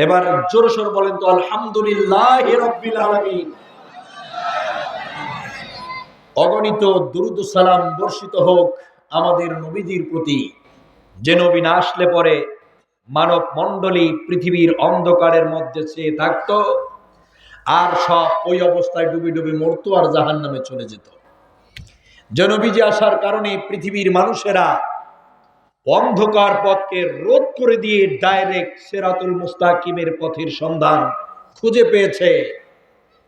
এবার জোরে সোরে বলেন তো আলহামদুলিল্লাহি রাব্বিল আলামিন। অগণিত দুরূদ ও সালাম বর্ষিত হোক আমাদের নবীজির প্রতি, যে নবী না আসলে পরে মানব মণ্ডলী পৃথিবীর অন্ধকারের মধ্যে চেয়ে থাকতো, আর সব ওই অবস্থায় ডুবে ডুবে মরতো আর জাহান্নামে চলে যেত। যে নবীজি আসার কারণে পৃথিবীর মানুষেরা অন্ধকার পথকে রোধ করে দিয়ে ডাইরেক্ট সিরাতুল মুস্তাকিমের পথের সন্ধান খুঁজে পেয়েছে।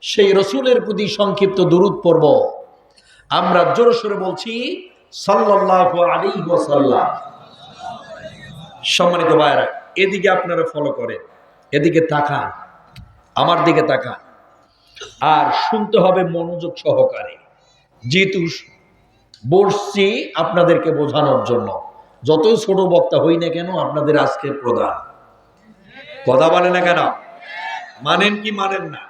সেই রসুলের প্রতি সংক্ষিপ্ত দুরূদ পড়ব। আমরা জোরে সোরে বলছি সাল্লাল্লাহু আলাইহি ওয়াসাল্লাম। সম্মানিত ভাইরা, এদিকে আপনারা ফলো করেন, এদিকে তাকান, আমার দিকে তাকান, আর শুনতে হবে মনোযোগ সহকারে। যেহেতু বসছি আপনাদেরকে বোঝানোর জন্য, যতই ছোট বক্তা হই না কেন আপনাদের আজকের প্রধান। কথা বলে না কেন? মানেন কি মানেন না?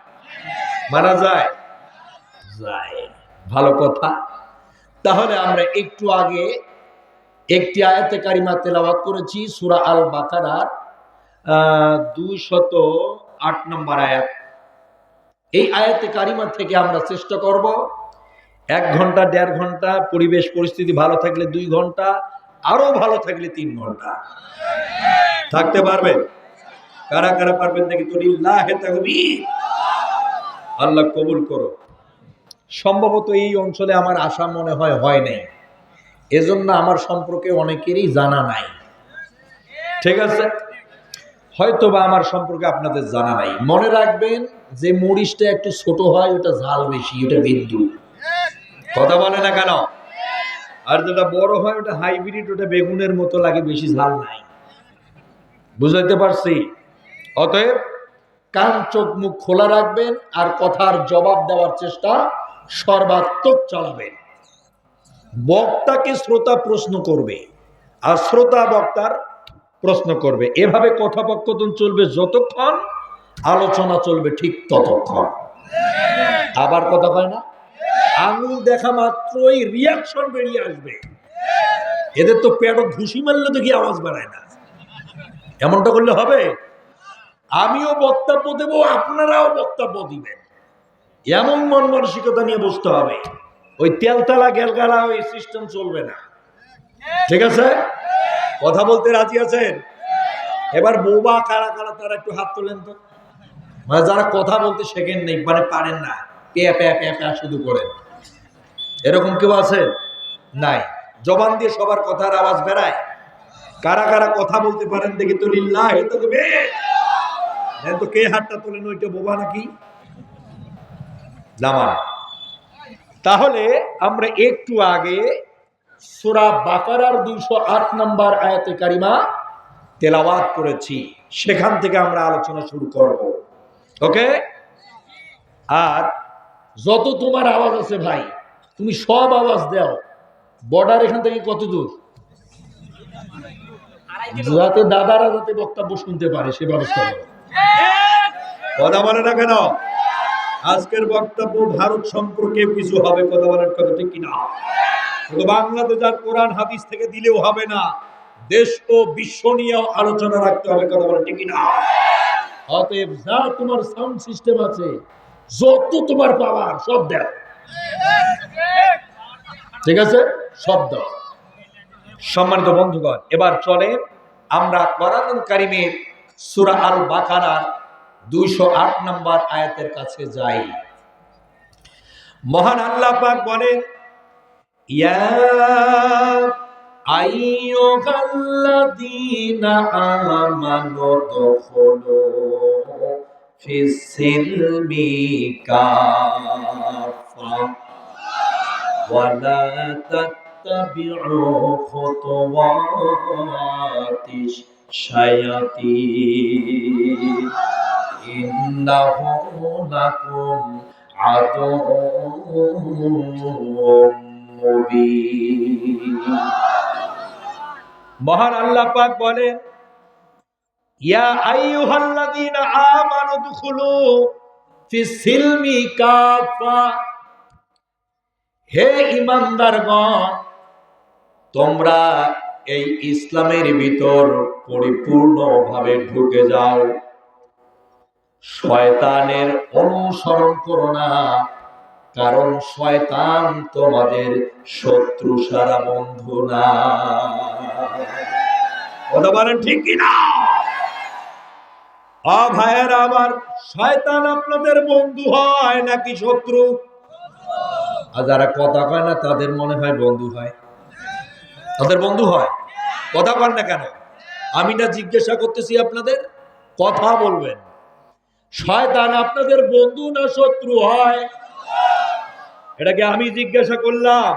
মানা যায়? যায়। ভালো কথা। তাহলে আমরা একটু আগে একটি আয়াতে কারিমা তেলাওয়াত করেছি, সূরা আল বাকারার 208 নম্বর আয়াত। এই আয়াতে কারিমা থেকে আমরা চেষ্টা করব 1 ঘন্টা 1.5 ঘন্টা, পরিবেশ পরিস্থিতি ভালো থাকলে 2 ঘন্টা, আরো ভালো থাকলে 3 ঘন্টা থাকতে পারবেন। কারা কারা পারবেন দেখি তো লিল্লাহি তাকবীর। আল্লাহ কবুল করো। সম্ভবত এই অঞ্চলে আমার আশা মনে হয় নাই, এজন্য আমার সম্পর্কে অনেকেরই জানা নাই। ঠিক আছে, হয়তোবা আমার সম্পর্কে আপনাদের জানা নাই। মনে রাখবেন যে মরিচটা একটু ছোট হয় ওটা ঝাল বেশি, ওটা বিন্দু। কথা বলে না কেন? আর যেটা বড় হয় ওটা হাইব্রিড, ওটা বেগুনের মতো লাগে, বেশি ঝাল নাই। বুঝাইতে পারছি? অতএব কান চোখ মুখ খোলা রাখবেন আর কথার জবাব দেওয়ার চেষ্টা সর্বাত্মক চালাবেন। বক্তাকে শ্রোতা প্রশ্ন করবে আর শ্রোতা বক্তার প্রশ্ন করবে। এভাবে কথোপকথন চলবে যতক্ষণ, আলোচনা চলবে ঠিক ততক্ষণ। আবার কথা হয় না? আঙুল দেখা মাত্রই রিয়াকশন বেরিয়ে আসবে। এদের তো পেটে ঘুষি মারলে তো কি আওয়াজ বাড়ায় না। এমনটা করলে হবে? আমিও বক্তব্য দেব, আপনারাও বক্তব্য দিবেন, এমন মন মানসিকতা নিয়ে বসতে হবে। ওই তেলতালা গেলগালা ওই সিস্টেম চলবে না। ঠিক আছে? কথা বলতে রাজি আছেন? এবার বোবা কারা কারা তারা একটু হাত তোলেন তো। মানে যারা কথা বলতে শেখেন নেই, মানে পারেন না, প্যা প্যা প্যা প্যা শুধু করেন, এরকম কেউ আছে? নাই। জবান দিয়ে সবার কথার আওয়াজ বেরায়? কারা কারা কথা বলতে পারেন দেখি তো লিল্লাহি তাকবীর। তো কে হাতটা তোলেন? ওইটা বোবা নাকি? জামান। তাহলে আমরা একটু আগে সূরা বাকারার 208 নম্বর আয়াতে কারিমা তেলাওয়াত করেছি, সেখান থেকে আমরা আলোচনা শুরু করব। ওকে? আর যত তোমার আওয়াজ আছে ভাই, তুমি সব আওয়াজ দাও। বর্ডার এখান থেকে কত দূর? যাতে দাদারা যাতে বক্তব্য শুনতে পারে সে ব্যবস্থা করো। কথা বলে না কেন? আজকের বক্তব্য ভারত সম্পর্কে কিছু হবে, কথা বলার কথা ঠিক কিনা? শুধু বাংলাদেশ আর কোরআন হাদিস থেকে দিলেও হবে না, দেশ ও বিশ্ব নিয়েও আলোচনা রাখতে হবে, কথা বলার ঠিক কিনা? অতএব যা তোমার সাউন্ড সিস্টেম আছে, যত তোমার পাওয়ার সব দাও। ঠিক আছে? সব দাও। সম্মানিত বন্ধুগণ, এবার চলে আমরা কোরআনুল কারীমের সূরা আল বাকারার 208 নম্বর আয়াতের কাছে যাই। মহান আল্লাহ পাক বলেন, ইয়া আইয়ুহাল্লাযীনা আমানু দুখুলু ফিস সিলমি কাফা ওয়া লা তাত্তাবি'ু খুতুওয়াতিশ শায়াতিন ইন্নাহু লাকুম আদুউম মুবিন। মহান আল্লাহ পাক বলেন, ইয়া আইয়ুহাল্লাযীনা আমানু দুখুলু ফিস সিলমি কাফা, হে ঈমানদারগণ, তোমরা এই ইসলামের ভিতর পরিপূর্ণভাবে ঢুকে যাও। শয়তানের অনুসরণ করো না, কারণ শয়তান তোমাদের শত্রু সারা বন্ধু না। কথা বলেন ঠিক কিনা? ভাইয়েরা আমার, শয়তান আপনাদের বন্ধু হয় নাকি শত্রু? আর যারা কথা কয় না তাদের মনে হয় বন্ধু হয়। তাদের বন্ধু হয়, কথা বলেন না কেন? আমি না জিজ্ঞাসা করতেছি আপনাদের, কথা বলবেন। শয়তান আপনাদের বন্ধু না শত্রু হয়? এটাকে আমি জিজ্ঞাসা করলাম,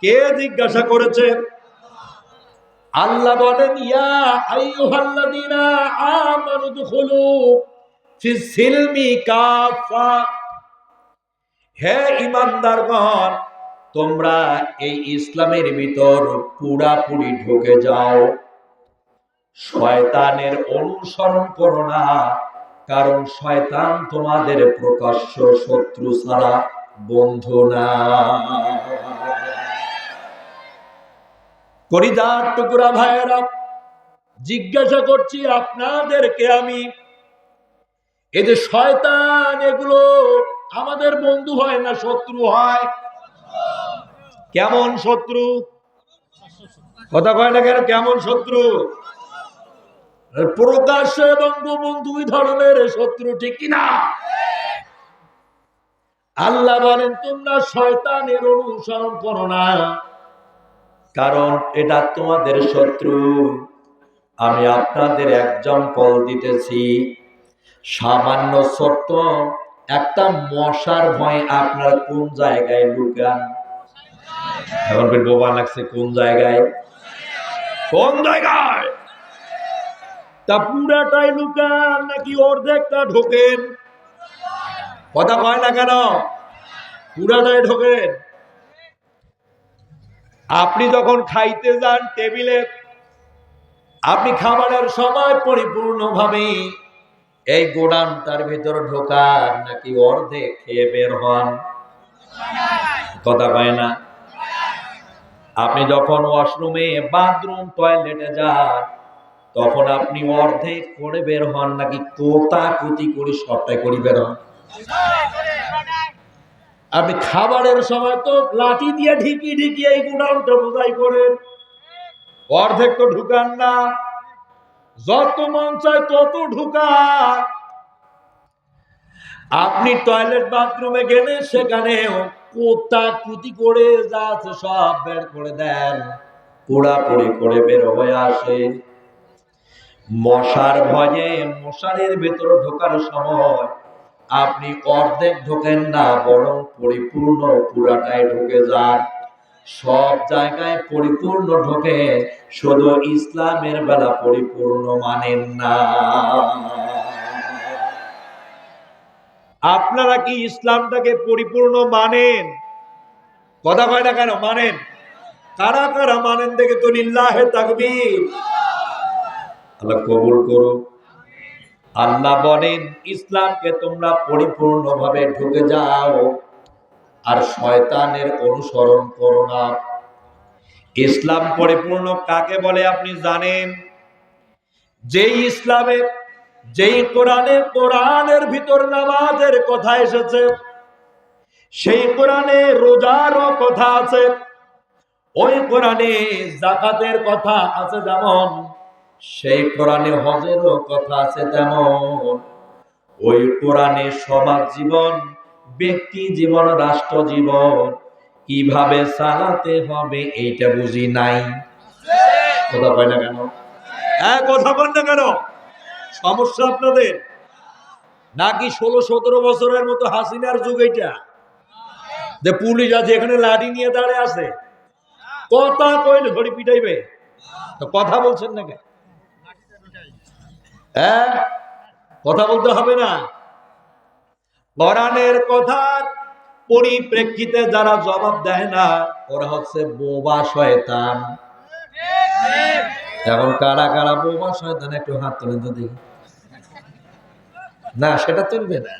কে জিজ্ঞাসা করেছে? আল্লাহ বলেন, ইয়া আইয়ুহাল্লাযীনা আমানু দুখুলু ফিস সিলমি কাফা। হে ঈমানদারগণ, তোমরা এই ইসলামের ভিতর পুরাপুরি ঢুকে যাও। শয়তানের অনুসরণ করো না, কারণ শয়তান তোমাদের প্রকাশ্য শত্রু ছাড়া বন্ধু না। কলিজার টুকরা ভাইয়েরা, জিজ্ঞাসা করছি আপনাদেরকে আমি, এই যে শয়তান, এগুলো আমাদের বন্ধু হয় না শত্রু হয়? কেমন শত্রু? কথা কয় না কেন? কেমন শত্রু? প্রকাশ্য এবং গোপন দুই ধরনের শত্রু, ঠিক কিনা? আল্লাহ বলেন, তোমরা শয়তানের অনুসরণ করো না, কারণ এটা তোমাদের শত্রু। আমি আপনাদের এক্সাম্পল দিতেছি। সামান্য ছোট্ট একটা মশার ভয় আপনার কোন জায়গায় লুকান? এখন বোবা লাগছে, কোন জায়গায়? কোন জায়গায়? তা পুরাটাই লুকান নাকি অর্ধেকটা ঢোকেন? কথা কয় না কেন? পুরাটাই ঢোকেন। আপনি যখন খাইতে যান টেবিলে, আপনি খাবারের সময় পরিপূর্ণভাবে এই গোডাউনটার ভিতর ঢোকান নাকি অর্ধেক খেয়ে বের হন? কথা কয় না। আপনি যখন ওয়াশরুমে, বাথরুম, টয়লেটে যান, তখন আপনি অর্ধেক করে বের হন নাকি কোতাকুতি করে সবটাই করে বের হন? আপনি খাবারের সময় তো লাঠি দিয়ে ঢিকি ঢিকি এই গোডাউনটা বোঝাই করেন, অর্ধেক তো ঢুকান না। যত মন চায় তত ঢুকান। আপনি টয়লেট, বাথরুমে গেলে সেখানেও কোতাকুতি করে যা আছে সব বের করে দেন, পোড়াপড়ি করে বের হয়ে আসে। মশার ভয়ে মশারির ভেতর ঢোকার সময় আপনি অর্ধেক ঢোকেন না, বরং পরিপূর্ণ পুরাটাই ঢুকে যান। সব জায়গায় পরিপূর্ণ ঢোকে, শুধু ইসলামের বেলা পরিপূর্ণ মানেন না। আপনারা কি ইসলামটাকে পরিপূর্ণ মানেন? কথা কয় না কেন? মানেন? কারা কারা মানেন দেখে তো লিল্লাহে তাকবীর। আল্লাহ কবুল করুক। আল্লাহ বলেন, ইসলামকে তোমরা পরিপূর্ণভাবে ঢুকে যাও আর শয়তানের অনুসরণ করো না। ইসলাম পরিপূর্ণ কাকে বলে আপনি জানেন? যেই ইসলামে, যেই কোরআনের ভিতর নামাজের কথা এসেছে, সেই কোরআনে রোজারও কথা আছে, ওই কোরআনে যাকাতের কথা আছে যেমন, সেই কোরআনে হজেরও কথা আছে তেমন। ওই কোরআনে সমাজ জীবন, ব্যক্তি জীবন, রাষ্ট্র জীবন কিভাবে চালাতে হবে এইটা বুঝি নাই। কথা কয় না কেন? কথা বল না কেন? সমস্যা আপনাদের নাকি 16-17 বছরের মতো হাসিনার যুগ এইটা, যে পুলিশ আছে এখানে লাঠি নিয়ে দাঁড়িয়ে আছে, কথা কইলে ধরি পিটাইবে? তো কথা বলছেন না কেন? কথা বলতে হবে না? কোরআনের কথার পরিপ্রেক্ষিতে যারা জবাব দেয় না, ওরা হচ্ছে বোবা শয়তান। এখন কারা কারা বোবা শয়তান একটু হাত তোলেন তো দেখি। না, সেটা চলবে না।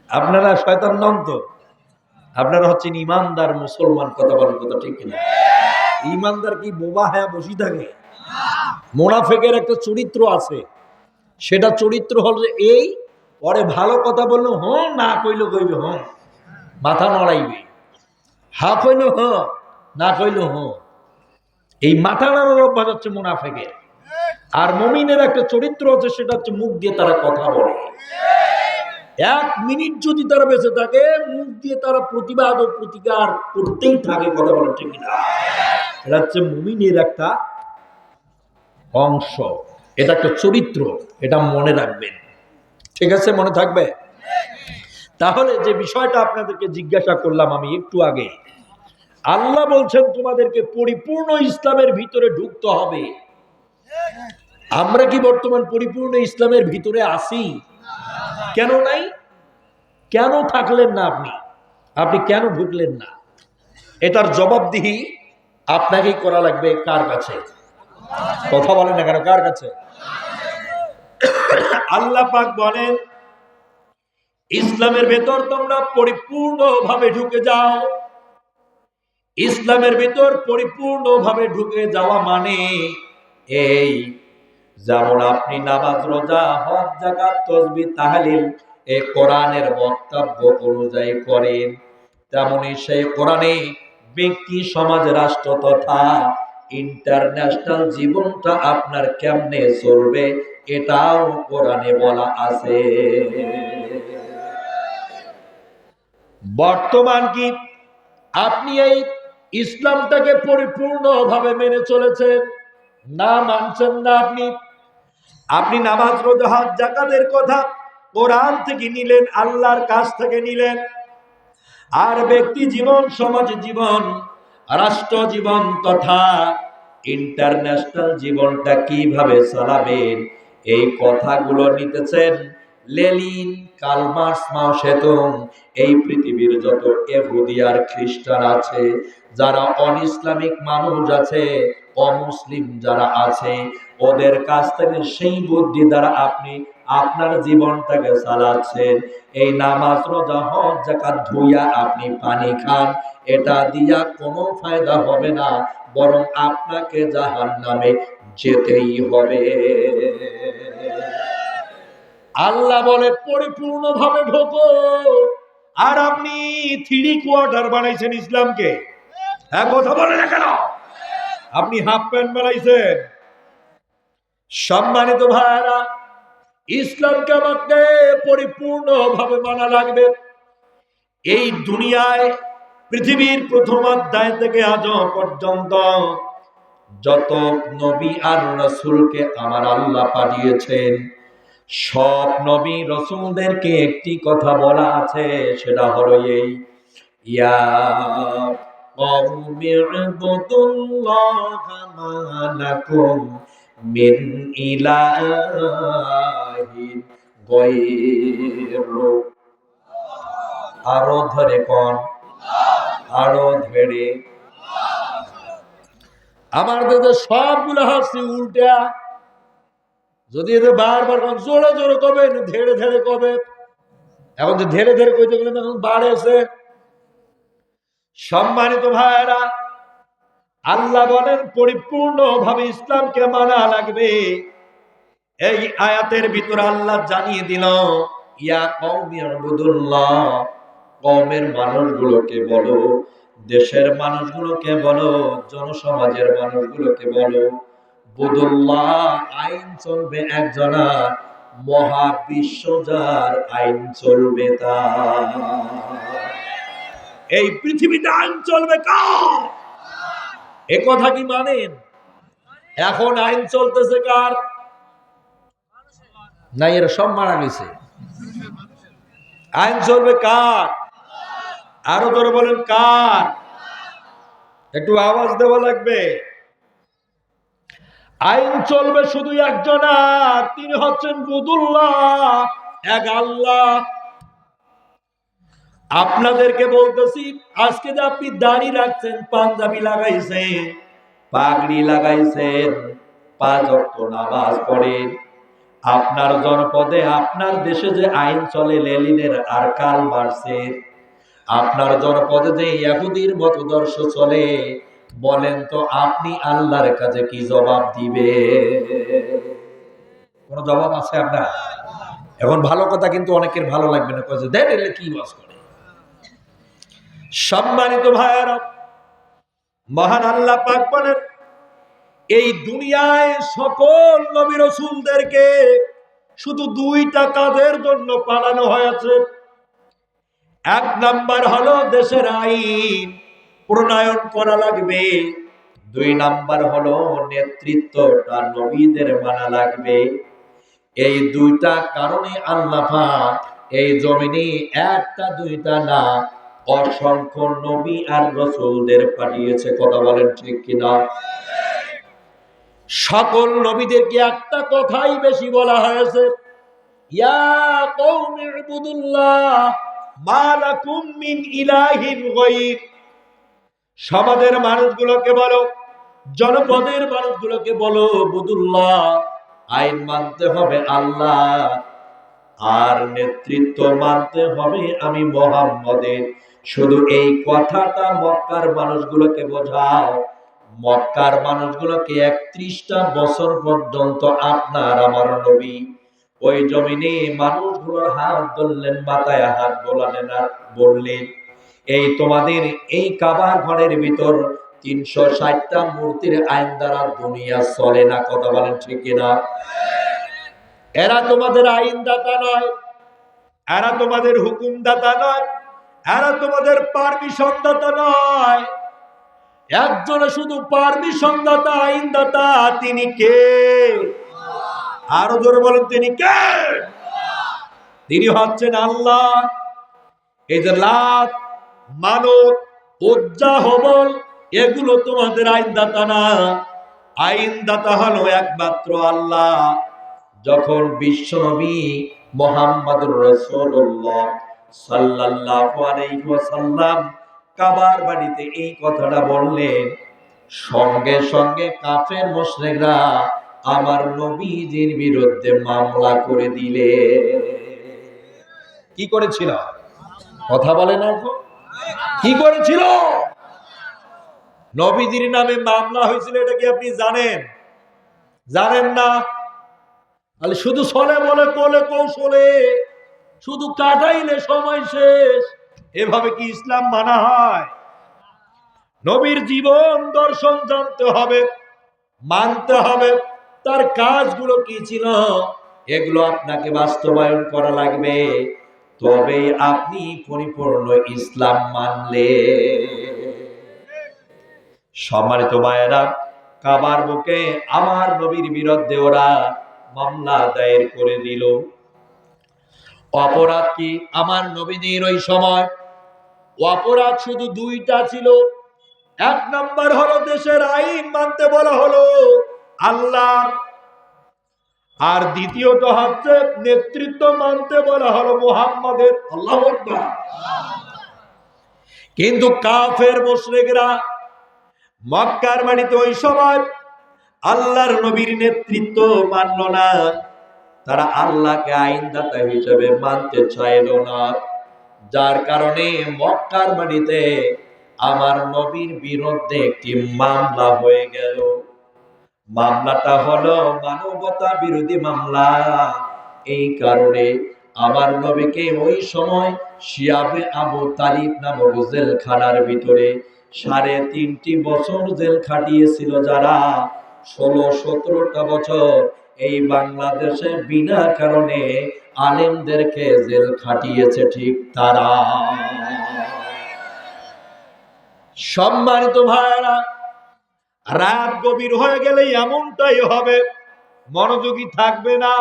আপনারা শয়তান নন তো, আপনারা হচ্ছেন ইমানদার মুসলমান। কথা বলার কথা ঠিক কিনা? ইমানদার কি বোবা হ্যাঁ বসে থাকে? মুনাফিকের একটা চরিত্র আছে, সেটা চরিত্র হলো এই, পরে ভালো কথা বললো হ্যাঁ, না কইলো কইবে হ্যাঁ, মাথা নড়াইবে। হা কইলো হ্যাঁ, না কইলো হ্যাঁ। এই মাথা নাড়ার অভ্যাস হচ্ছে মুনাফিকের। আর মুমিনের একটা চরিত্র আছে, সেটা হচ্ছে মুখ দিয়ে তারা কথা বলে। 1 মিনিট যদি তারা বেঁচে থাকে, মুখ দিয়ে তারা প্রতিবাদ ও প্রতিকার করতেই থাকে, কথা বলে ঠিক না? এটা হচ্ছে মুমিনের একটা অংশ, এটা একটা চরিত্র, এটা মনে রাখবেন। ঠিক আছে, মনে থাকবে? তাহলে যে বিষয়টা আপনাদেরকে জিজ্ঞাসা করলাম আমি একটু আগে, আল্লাহ বলছেন তোমাদেরকে পরিপূর্ণ ইসলামের ভিতরে ঢুকতে হবে। আমরা কি বর্তমান পরিপূর্ণ ইসলামের ভিতরে আছি? কেন নাই? কেন থাকলেন না আপনি? আপনি কেন ঢুকলেন না? এটার জবাবদিহি আপনাকেই করা লাগবে। কার কাছে? কথা বলেন না কেন, কার কাছে? আল্লাহ পাক বলেন, ইসলামের ভেতর তোমরা পরিপূর্ণভাবে ঢুকে যাও। ইসলামের ভিতর পরিপূর্ণভাবে ঢুকে যাওয়া মানে এই, যেমন আপনি নামাজ, রোজা, হজ, যাকাত, তাসবিহ, তাহলিল এই কোরআনের বক্তব্য অনুযায়ী করেন, তেমনি সেই কোরআনে ব্যক্তি, সমাজ, রাষ্ট্র তথা ইন্টারন্যাশনাল জীবনটা আপনার কেমনে চলবে এটাও কোরআনে বলা আছে। বর্তমান কি আপনি এই ইসলামটাকে পরিপূর্ণভাবে মেনে চলেছেন? না, মানছেন না। আপনি নামাজ, রোজা, হজ, যাকাতের কথা কোরআন থেকে নিলেন, আল্লাহর কাছ থেকে নিলেন, আর ব্যক্তি জীবন, সমাজ জীবন, রাষ্ট্র জীবন তথা ইন্টারন্যাশনাল জীবনটা কিভাবে চালাবেন এই কথাগুলো নিতেছেন লেনিন, কার্ল মার্কস, মাও সেতুং, এই পৃথিবীর যত ইহুদি আর খ্রিস্টান আছে, যারা অনইসলামিক মানুষ আছে, অমুসলিম যারা আছে, ওদের কাছ থেকে সেই বুদ্ধি দ্বারা আপনি আপনার জীবনটাকে চালাচ্ছেন। এই নামাজ, রোজা, হজ, যাকাত ধুইয়া আপনি পানি খান, এটা দিয়া কোনো ফায়দা হবে না, বরং আপনাকে জাহান্নামে যেতেই হবে। আল্লাহ বলে পরিপূর্ণভাবে ঢোকো, আর আপনি 3 কোয়ার্টার বানাইছেন ইসলামকে। হ্যাঁ, কথা বলে না কেন? আপনি হাফ প্যান্ট বানাইছেন। সম্মানিত ভাইরা, ইসলামকে আমাকে পরিপূর্ণভাবে মানা লাগবে। এই দুনিয়ায় পৃথিবীর প্রথম অধ্যায় থেকে আজ পর্যন্ত যত নবী আর রাসূলকে আমার আল্লাহ পাঠিয়েছেন, সব নবী রাসূলদেরকে একটি কথা বলা আছে, সেটা হলো এই, ইয়া কওমি ইবুদুল্লাহা মা লাকুম মিন ইলাহিন গায়রু। আরো ধরে কোন, আরো ধরে। আমার দেশে সবগুলো হাসি উল্টা। যদি এদের বারবার জোরে জোরে কবে, ধেড়ে ধেড়ে কবে। এখন যে ধেড়ে ধেড়ে কইতে গেলে এখন বাড়েছে। সম্মানিত ভাইরা, আল্লাহ বলেন পরিপূর্ণভাবে ইসলামকে মানা লাগবে। এই আয়াতের ভিতরে আল্লাহ জানিয়ে দিল, ইয়া কওমি ইবুদুল্লাহ, কওমের মানুষগুলোকে বলো, দেশের মানুষগুলোকে বলো, জনসমাজের মানুষগুলোকে বলো, বুদুল্লাহ, আইন চলবে একজনার, মহাবিশ্ব যার আইন চলবে তার। এই পৃথিবীতে আইন চলবে কার? এ কথা কি মানেন? এখন আইন চলতেছে কার? না, এরা সব মারা গেছে। আইন চলবে কার? আরো ধরে বলেন কার? একটু আওয়াজ দেওয়া লাগবে। আইন চলবে শুধু একজন, আর তিনি হচ্ছেন বুদুল্লাহ, এক আল্লাহ। আপনাদেরকে বলতেছি, আজকে যে আপনি দাড়ি রাখছেন, পাঞ্জাবি লাগাইছেন, পাগড়ি লাগাইছেন, 5 ওয়াক্ত নামাজ পড়েন, আপনার জনপদে, আপনার দেশে যে আইন চলে লেনিনের আর কার্ল মার্কসের, আপনার জনপদে যে ইহুদির মতদর্শ চলে, বলেন তো আপনি আল্লাহর কাছে কি জবাব দিবে? কোন জবাব আছে আপনার? এখন ভালো কথা কিন্তু অনেকের ভালো লাগবে না, কয়ে দেন এলে কি ওয়াজ করে। সম্মানিত ভাইয়েরা, মহান আল্লাহ পাক বলেন এই দুনিয়ায় সকল নবী রাসূলদেরকে শুধু দুইটা কাজের জন্য পাঠানো হয়েছে। এক নাম্বার হলো দেশের আইন প্রণয়ন করা লাগবে, দুই নাম্বার হলো নেতৃত্বটা নবীদের মানা লাগবে। এই দুইটা কারণে আল্লাহ পাক এই জমিনে একটা দুইটা না অসংখ্য নবী আর রাসূলদের পাঠিয়েছে। কথা বলেন ঠিক কিনা? সকল নবীদেরকে একটা কথাই বেশি বলা হয়েছে, ইয়া কওমি ইবুদুল্লাহ মা লাকুম মিন ইলাহিন গায়র। সমাজের মানুষগুলোকে বলো, জনপদের মানুষগুলোকে বলো, বুদুল্লাহ আইন মানতে হবে আল্লাহ, আর নেতৃত্ব মানতে হবে আমি মুহাম্মদের। শুধু এই কথাটা মক্কার মানুষগুলোকে বোঝাও। মক্কার মানুষগুলোকে 31টা বছর পর্যন্ত আপনার আমার নবী ওই জমিনে মানুষগুলোর হাত ধরলেন, মাথায় হাত বোলালেন আর বললেন, এই তোমাদের এই কাবার ঘরের ভিতর 360টা মূর্তির আইন দ্বারা দুনিয়া চলে না। কথা বলেন ঠিক কিনা? এরা তোমাদের আইনদাতা নয়, এরা তোমাদের হুকুমদাতা নয়, এরা তোমাদের পারমিশন দাতা নয়। একজনে শুধু পারমিশন দাতা, আইনদাতা, তিনি কে? আরো জোরে বলেন, তিনি কে? তিনি হচ্ছেন আল্লাহ। এই যে লাত, মানত, উজ্জা, হবল, এগুলো তোমাদের আইনদাতা না। আইনদাতা হলো একমাত্র আল্লাহ। যখন বিশ্বনবী মুহাম্মদুর রাসূলুল্লাহ সাল্লাল্লাহু আলাইহি ওয়াসাল্লাম কাবার বাড়িতে এই কথাটা বললেন, সঙ্গে সঙ্গে কাফের মুশরিকরা আমার নবীজির বিরুদ্ধে মামলা করে দিলে। কি করেছিল? কথা বলে না, কি করেছিল? নবীজির নামে মামলা হয়েছিল। এটা কি আপনি জানেন? জানেন না? তাহলে শুধু ছলে বলে কোলে কৌশলে, শুধু কাটাইলে সময় শেষ, এভাবে কি ইসলাম মানা হয়? নবীর জীবন দর্শন জানতে হবে, মানতে হবে, তার কাজগুলো কি ছিল এগুলো আপনাকে বাস্তবায়ন করা লাগবে, তবে আপনি পরিপূর্ণ ইসলাম মানলে। সম্মানিত ভাইয়েরা, কাবার বুকে আমার নবীর বিরুদ্ধে ওরা মামলা দায়ের করে দিল। অপরাধ কি? আমার নবীজির ওই সময় অপরাধ শুধু দুইটা ছিল। এক নাম্বার হলো দেশের আইন মানতে বলা হলো আল্লাহর, আর দ্বিতীয়ত হচ্ছে নেতৃত্ব মানতে বলা হলো মুহাম্মাদের। আল্লাহু আকবার। কিন্তু কাফের মুশরিকরা মক্কার বাড়িতে ওই সময় আল্লাহর নবীর নেতৃত্ব মানল না, তারা আল্লাহকে আইনদাতা হিসেবে মানতে চাইল না। যার কারণে মক্কার বাড়িতে আমার নবীর বিরুদ্ধে একটি মামলা হয়ে গেল। মামলাটা হলো মানবতা বিরোধী মামলা। এই কারণে আমার নবীকে ওই সময় শিয়াবে আবু তালিব নামক জেলখানার ভিতরে 3.5 বছর জেল খাটিয়েছিল যারা। 16-17টা বছর এই বাংলাদেশে বিনা কারণে আলেমদেরকে জেল খাটিয়েছে ঠিক তারা। সম্মানিত ভাইরা, রাত গভীর হয়ে গেলে এমনটাই হবে, মনোযোগী থাকবে না,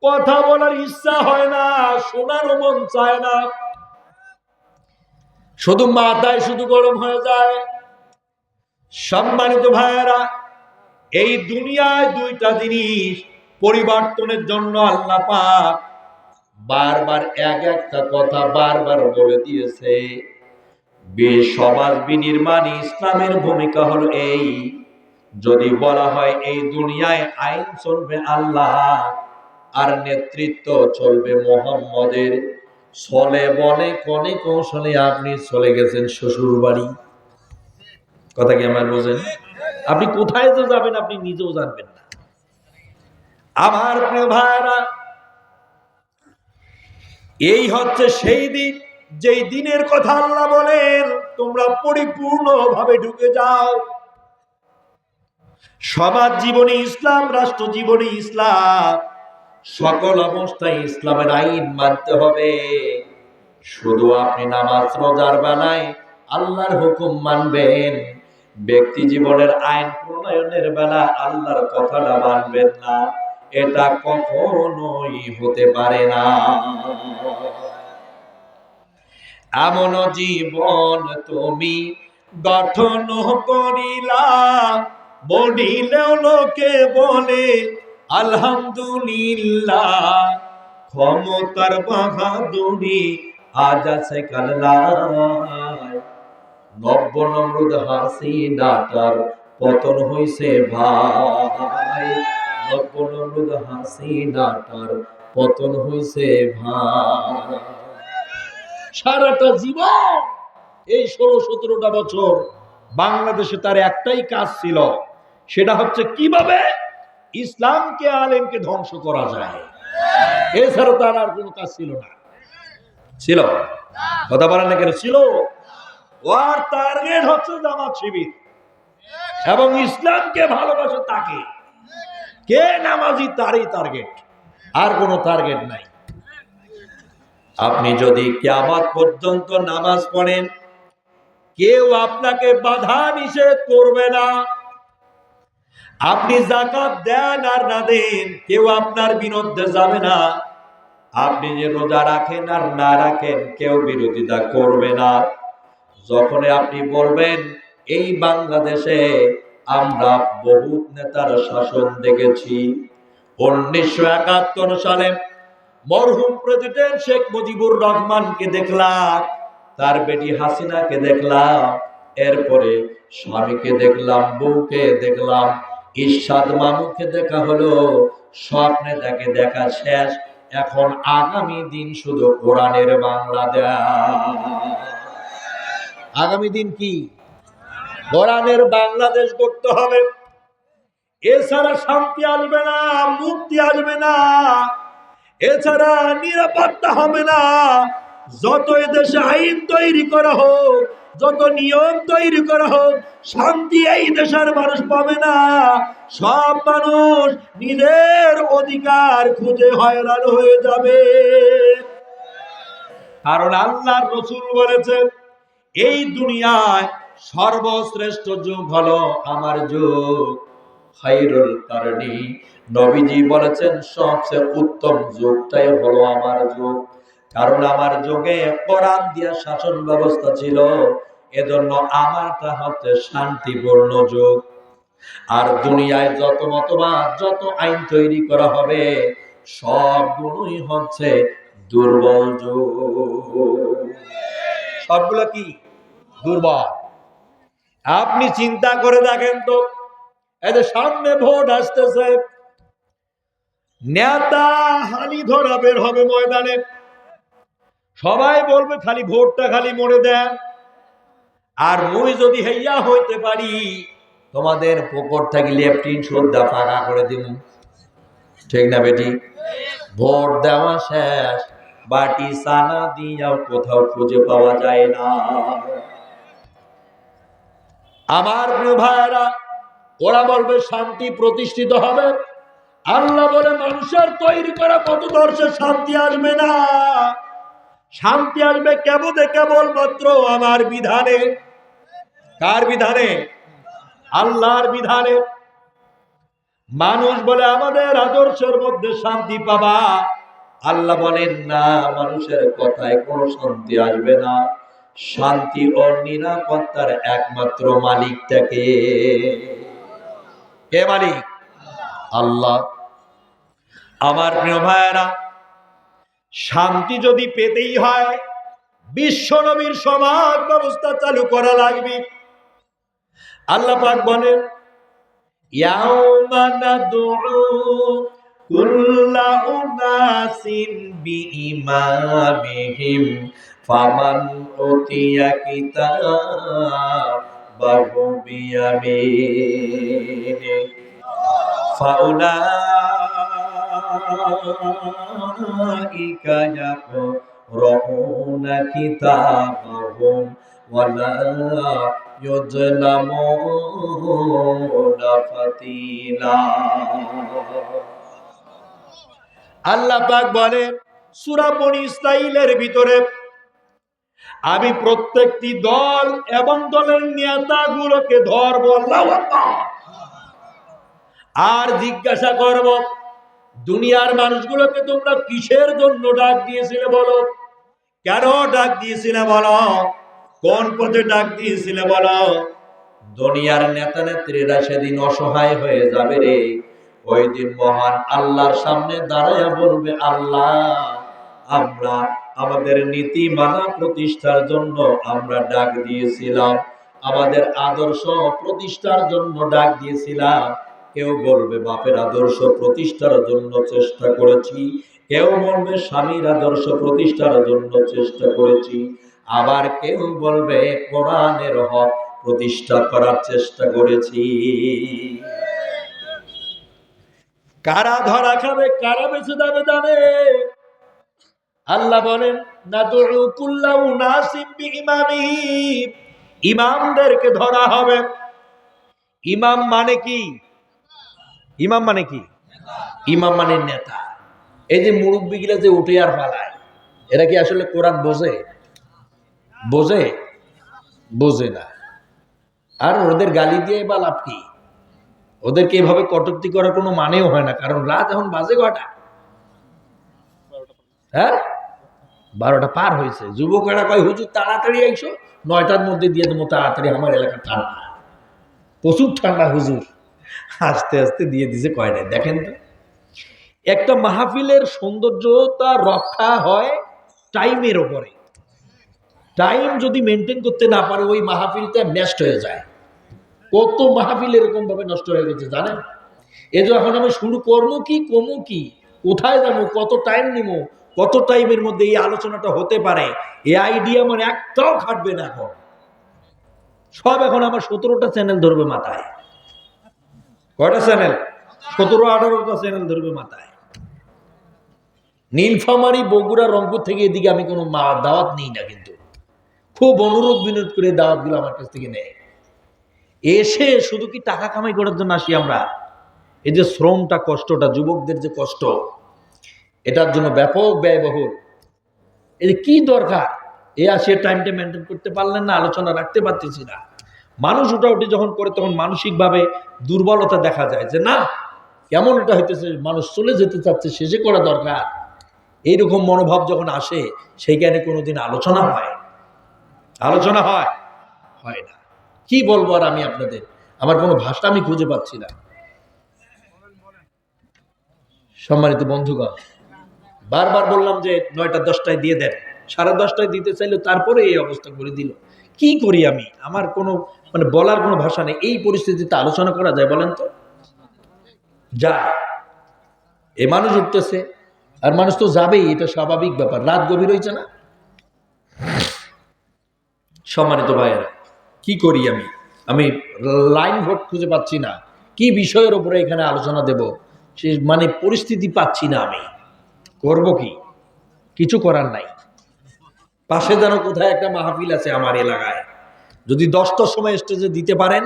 কথা বলার ইচ্ছা হয় না, শোনারও মন চায় না, শুধু মাথায় শুধু গরম হয়ে যায়। সম্মানিত ভাইয়েরা, এই দুনিয়ায় দুইটা জিনিস পরিবর্তনের জন্য আল্লাহ পাক বারবার একটা কথা বারবার বলে দিয়েছে। সমাজ বিনির্মাণে ইসলামের ভূমিকা হলো এই, যদি বলা হয় এই দুনিয়ায় আইন চলবে আল্লাহ আর নেতৃত্ব চলবে মুহাম্মদের, চলে বলে কোনে কৌশলে আপনি চলে গেছেন শ্বশুর বাড়ি। কথা কি আমার বোঝেন? আপনি কোথায় তো যাবেন আপনি নিজেও জানবেন না। আমার প্রিয় ভাইরা, এই হচ্ছে সেই দিন, যেই দিনের কথা আল্লাহ বলেন তোমরা পরিপূর্ণভাবে ঢুকে যাও। সমাজ জীবনে ইসলাম, রাষ্ট্র জীবনে ইসলাম, সকল অবস্থায় ইসলামের আইন মানতে হবে। শুধু আপনি নামাজ রোজার বেলায় আল্লাহর হুকুম মানবেন, ব্যক্তি জীবনের আইন প্রণয়নের বেলা আল্লাহর কথাটা মানবেন না, এটা কখনোই হতে পারে না। এমন জীবন তুমি গঠন করিলা, বলিলেও লোকে বলে আলহামদুলিল্লাহ, ক্ষমতার বাহাদুরি আজ আছে কাল্লায়, নব্য নমরুদ হাসিনাটার পতন হইছে ভাই, নব্য নমরুদ হাসিনাটার পতন হইছে ভাই। সারাটা জীবন এই 16-17টা বছর বাংলাদেশে তার একটাই কাজ ছিল, সেটা হচ্ছে কিভাবে ইসলামকে, আলেমকে ধ্বংস করা যায়। এছাড়া তার আর কোনো কাজ ছিল না। ছিল? কথা বলেন না কেন? ছিল। ওর টার্গেট হচ্ছে জামাত শিবির এবং ইসলামকে ভালোবাসে তাকে, কে নামাজি তারই টার্গেট, আর কোনো টার্গেট নাই। আপনি যদি কিয়ামত পর্যন্ত নামাজ পড়েন, কেউ আপনাকে বাধা নিষেধ করবে না। আপনি যাকাত দেন আর না দেন, কেউ আপনার বিরুদ্ধে যাবে না। আপনি যে রোজা রাখেন আর না রাখেন, কেউ বিরোধিতা করবে না। যখন আপনি বলবেন এই বাংলাদেশে আমরা বহুত নেতার শাসন দেখেছি, 1971 সালে মরহুম প্রেসিডেন্ট শেখ মুজিবুর রহমানকে দেখলাম, তার বেটি হাসিনাকে দেখলাম, এরপরে স্বামীকে দেখলাম, বউকে দেখলাম, ইরশাদ মামুকে দেখা হলো, স্বপ্নে তাকে দেখা শেষ। এখন আগামী দিন শুধু কোরআনের বাংলাদেশ। আগামী দিন কি? কোরআনের বাংলাদেশ করতে হবে। এছাড়া শান্তি আসবে না, মুক্তি আসবে না, এছাড়া নিরাপত্তা হবে না। যত এদেশে আইন তৈরি করা হোক, যত নিয়ম তৈরি করা হোক, শান্তি এই দেশের মানুষ পাবে না। সব মানুষ নিজের অধিকার খুঁজে হয়রান হয়ে যাবে। কারণ আল্লাহর রাসূল বলেছেন এই দুনিয়ায় সর্বশ্রেষ্ঠ যুগ হলো আমার যুগ, খায়রুল কারনি। নবীজি বলেছেন সবচেয়ে উত্তম যুগটাই হলো আমার যুগ, কারণ আমার যুগে কোরআন দিয়ে শাসন ব্যবস্থা ছিল, এজন্য আমারটা হচ্ছে শান্তিপূর্ণ যুগ। আর দুনিয়ায় যত মতবাদ, যত আইন তৈরি করা হবে, সবগুলোই হচ্ছে দুর্বল যুগ। সবগুলো কি? দুর্বল। আপনি চিন্তা করে দেখেন তো, এই যে সামনে ভোট আসতেছে, নেতা হালি ধরা বের হবে ময়দানে, সবাই বলবে খালি ভোটটা খালি মনে দেন, আর মুই যদি হেইয়া হইতে পারি তোমাদের পকর থাকি লেফটিন শ্রদ্ধা ফাঁকা করে দিব। ঠিক না বেটি? ভোট দেওয়া শেষ, বাটি সানা দিয়াও কোথাও খুঁজে পাওয়া যায় না। আমার প্রিয় ভাইরা, ওরা বলবে শান্তি প্রতিষ্ঠিত হবে। আল্লাহ বলে মানুষের তৈরি করা মতদর্শে শান্তি আসবে না। শান্তি আসবে কেবলমাত্র আমার বিধানে। কার বিধানে? আল্লাহর বিধানে। মানুষ বলে আমাদের আদর্শের মধ্যে শান্তি পাবা, আল্লাহ বলেন না, মানুষের কথায় কোনো শান্তি আসবে না। শান্তি ও নিরাপত্তার একমাত্র মালিক থাকে। কে মালিক? আল্লাহ। আমার প্রিয় ভাইয়েরা, শান্তি যদি পেতেই হয়, বিশ্ব নবীর সমাজ ব্যবস্থা চালু করা লাগবে। আল্লাহ পাক বলেন ইয়াউমা নাদউ কুল্লা উনাসিন বিইমামিহিম ফামান উতিয়া কিতাবাহু বিয়ামিনি ফাউলাই উলাইকা ইয়াকরাউনা কিতাবাহুম ওয়ালা ইউযলামুনা ফাতিলা। আল্লাহ পাক বলেন সূরা বনী ইসরাঈলের ভিতরে আমি প্রত্যেকটি দল এবং দলের নেতাগুলোকে ধরব, আল্লাহু আকবার, আর জিজ্ঞাসা করব দুনিয়ার মানুষগুলোকে তোমরা কিসের জন্য ডাক দিয়েছিলে বলো, কেন ডাক দিয়েছিলে বলো, কোন পথে ডাক দিয়েছিলে বলো। দুনিয়ার নেতা নেত্রীরা সেদিন অসহায় হয়ে যাবে রে। ওই দিন মহান আল্লাহর সামনে দাঁড়ায়া বলবে, আল্লাহ আমরা আমাদের নীতি মানা প্রতিষ্ঠার জন্য আমরা ডাক দিয়েছিলাম, আমাদের আদর্শ প্রতিষ্ঠার জন্য ডাক দিয়েছিলাম। কেউ বলবে বাপের আদর্শ প্রতিষ্ঠার জন্য চেষ্টা করেছি, কেউ বলবে স্বামীর আদর্শ প্রতিষ্ঠার জন্য চেষ্টা করেছি, আবার কেউ বলবে কোরআনের হক প্রতিষ্ঠা করার চেষ্টা করেছি। কারা ধরা খাবে, কারা বেঁচে যাবে জানে আল্লাহ বলেন, নাদউ কুল্লা উনাসিম বিইমামিহিম, ইমামদেরকে ধরা হবে। ইমাম মানে কি? ইমাম মানে কি? ইমাম মানে নেতা। এই যে মুরব্বিগুলা যে উঠে আর পালায়, এরা কি আসলে কোরআন বোঝে? বোঝে? বোঝে না। আর ওদের গালি দিয়ে বা লাভ কি? ওদেরকে এভাবে কটূক্তি করার কোনো মানেও হয় না, কারণ রাত এখন বাজে কয়টা? হ্যাঁ, 12টা পার হয়েছে। যুবকেরা কয় হুজুর তাড়াতাড়ি আইসো, 9টার মধ্যে দিয়ে দেবো তাড়াতাড়ি, আমার এলাকা ঠান্ডা, প্রচুর ঠান্ডা হুজুর। আস্তে আস্তে দিয়ে দিছে কয়টায়। দেখেন তো, একটা মাহফিলের সৌন্দর্যতা রক্ষা হয় টাইমের ওপরে। টাইম যদি মেনটেন করতে না পারে ওই মাহফিলটা নষ্ট হয়ে যায়। কত মাহফিল এরকম ভাবে নষ্ট হয়ে গেছে জানেন। এই যে এখন আমি শুরু করবো কি, কমু কি, কোথায় যাবো, কত টাইম নিব, কত টাইমের মধ্যে এই আলোচনাটা হতে পারে, এই আইডিয়া মানে একটাও খাটবে না। এখন সব এখন আমার 17টা চ্যানেল ধরবে মাথায়। কয়টা চ্যানেল? 17-18টা চ্যানেল ধরবে মাথায়। নীলফামারী, বগুড়া, রংপুর থেকে এদিকে আমি কোনো দাওয়াত নিই না, কিন্তু খুব অনুরোধ বিনোদ করে দাওয়াতগুলো আমার কাছ থেকে নেয়। এসে শুধু কি টাকা কামাই করার জন্য আসি আমরা? এই যে শ্রমটা, কষ্টটা, যুবকদের যে কষ্ট, এটার জন্য ব্যাপক ব্যয়বহুল। এই যে কি দরকার, এ আসে টাইমটা মেনটেন করতে পারলেন না, আলোচনা রাখতে পারতেছি না। মানুষ উঠাউঠি যখন করে তখন মানসিকভাবে দুর্বলতা দেখা যায়, যে না কেমন এটা হইতেছে, মানুষ চলে যেতে চাচ্ছে, শেষে করা দরকার। এইরকম মনোভাব যখন আসে, সেইখানে কোনোদিন আলোচনা হয়? আলোচনা হয়? হয় না। কি বলবো আর আমি আপনাদের, আমার কোনো ভাষা আমি খুঁজে পাচ্ছি না। সম্মানিত বন্ধুগণ, বারবার বললাম যে 9টা 10টায় দিয়ে দেন, 10:30টায় দিতে চাইলে তারপরে এই অবস্থা করে দিল। কি করি আমি? আমার কোনো মানে বলার কোনো ভাষা নেই। এই পরিস্থিতিতে আলোচনা করা যায় বলেন তো? যা এ মানুষ উঠতেছে আর মানুষ তো যাবেই, এটা স্বাভাবিক ব্যাপার। রাত গভীর হয়েছে না? সম্মানিত ভাইয়েরা, কি করি আমি লাইন ভোট খুঁজে পাচ্ছি না। কি বিষয়ের উপরে এখানে আলোচনা দেব সে মানে পরিস্থিতি পাচ্ছি না। আমি করব কি? কিছু করার নাই। পাশে যেন কোথায় একটা মাহফিল আছে আমার এলাকায়, যদি 10টার সময় স্টেজে দিতে পারেন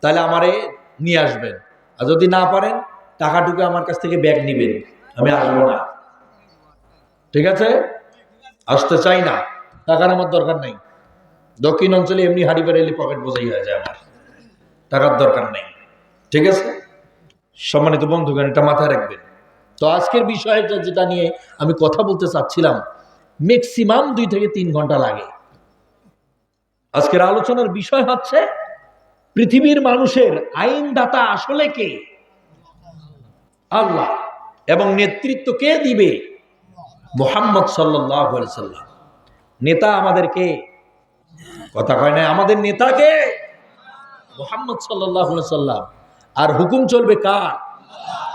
তাহলে আমারে নিয়ে আসবেন, আর যদি না পারেন টাকাটুকু আমার কাছ থেকে ব্যাগ নিবেন, আমি আসবো না। ঠিক আছে? আসতে চাই না, টাকার আমার দরকার নাই। দক্ষিণ অঞ্চলে এমনি হাড়ি বেড়াইলে পকেট বোঝাই হয়ে যায়, আমার টাকার দরকার নেই। ঠিক আছে সম্মানিত বন্ধুগণ, এটা মাথায় রাখবেন। তো আজকের বিষয়টা যেটা নিয়ে আমি কথা বলতে চাচ্ছিলাম, ম্যাক্সিমাম 2 থেকে 3 ঘন্টা লাগে। আজকের আলোচনার বিষয় হচ্ছে পৃথিবীর মানুষের আইনদাতা আসলে কে? আল্লাহ। এবং নেতৃত্ব কে দিবে? মুহাম্মদ সাল্লাল্লাহু আলাইহি সাল্লাম। নেতা আমাদের কে? কথা কয় না, আমাদের নেতা কে? মুহাম্মদ সাল্লাল্লাহু আলাইহি সাল্লাম। আর হুকুম চলবে কার?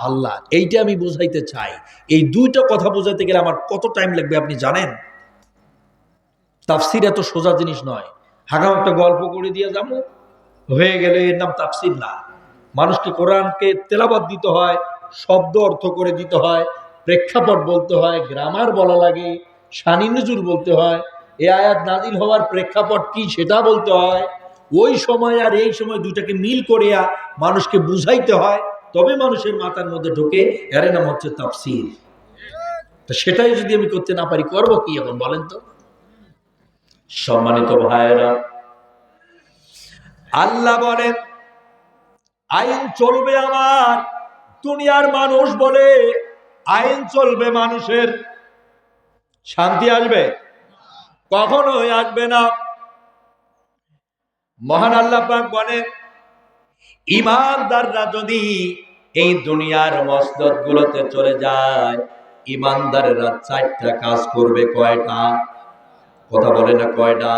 আল্লাহ। এইটা আমি বুঝাইতে চাই। এই 2টা কথা বুঝাইতে গেলে আমার কত টাইম লাগবে আপনি জানেন? তাফসীর এত সোজা জিনিস নয়। হাগাম একটা গল্প করে দিয়ে যাবো, হয়ে গেলে এর নাম তাফসীর না। মানুষকে কোরআনকে তেলাওয়াত দিতে হয়, শব্দ অর্থ করে দিতে হয়, প্রেক্ষাপট বলতে হয়, গ্রামার বলা লাগে, শানি নজুল বলতে হয়, এই আয়াত নাজিল হওয়ার প্রেক্ষাপট কি সেটা বলতে হয়, ওই সময় আর এই সময় দুটাকে মিল করিয়া মানুষকে বুঝাইতে হয়, তবে মানুষের মাথার মধ্যে ঢোকে। এর নাম হচ্ছে তাফসীর। তো সেটাই যদি আমি করতে না পারি করব কি এখন বলেন তো? সম্মানিত ভাইয়েরা, আল্লাহ বলেন আইন চলবে আমার। দুনিয়ার মানুষ বলে আইন চলবে মানুষের, শান্তি আসবে? কখনোই আসবে না। মহান আল্লাহ পাক বলেন ইমানদাররা যদি এই দুনিয়ার মসনদ গুলোতে চলে যায়, ইমানদারেরা 4টা কাজ করবে। কয়টা? কথা বলে না কয়টা?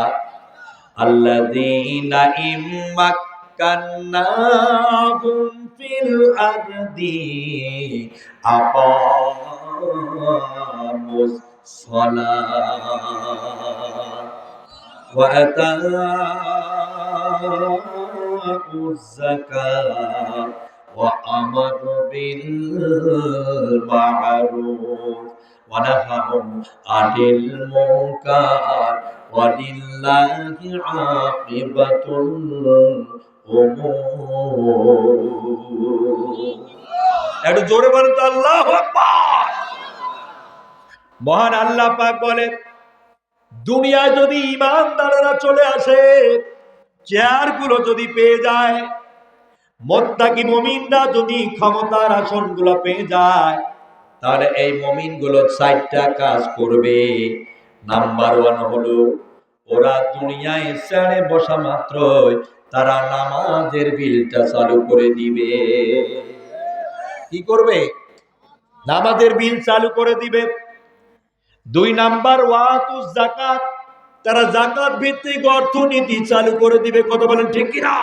আল্লাযীনা ইম্মাক্কান্নাহুম ফিল আরদি আকামুস সালাত ওয়া আতাউজ যাকাত ওয়া আমারু বিল মা'রুফ ওয়া নাহাউ আনিল মুনকার ওয়ালিল্লাহি আকিবাতুল উমুর। একটু জোরে বলেন তো আল্লাহু আকবার। মহান আল্লাহ পাক বলেন দুনিয়ায় যদি ঈমানদাররা চলে আসে, চেয়ারগুলো যদি পেয়ে যায়, মুত্তাকি মুমিনরা যদি ক্ষমতার আসনগুলো পেয়ে যায়, তাহলে এই মুমিনগুলো 4টা কাজ করবে। নাম্বার 1 হলো ওরা দুনিয়ায় ছেড়ে বসা মাত্রই তারা নামাজের বিলটা চালু করে দিবে। কি করবে? নামাজের বিল চালু করে দিবে। 2 নাম্বার ওয়াতুজ যাকাত, তারা যাকাত ভিত্তিক অর্থনীতি চালু করে দিবে। কথা বলেন ঠিক কি না?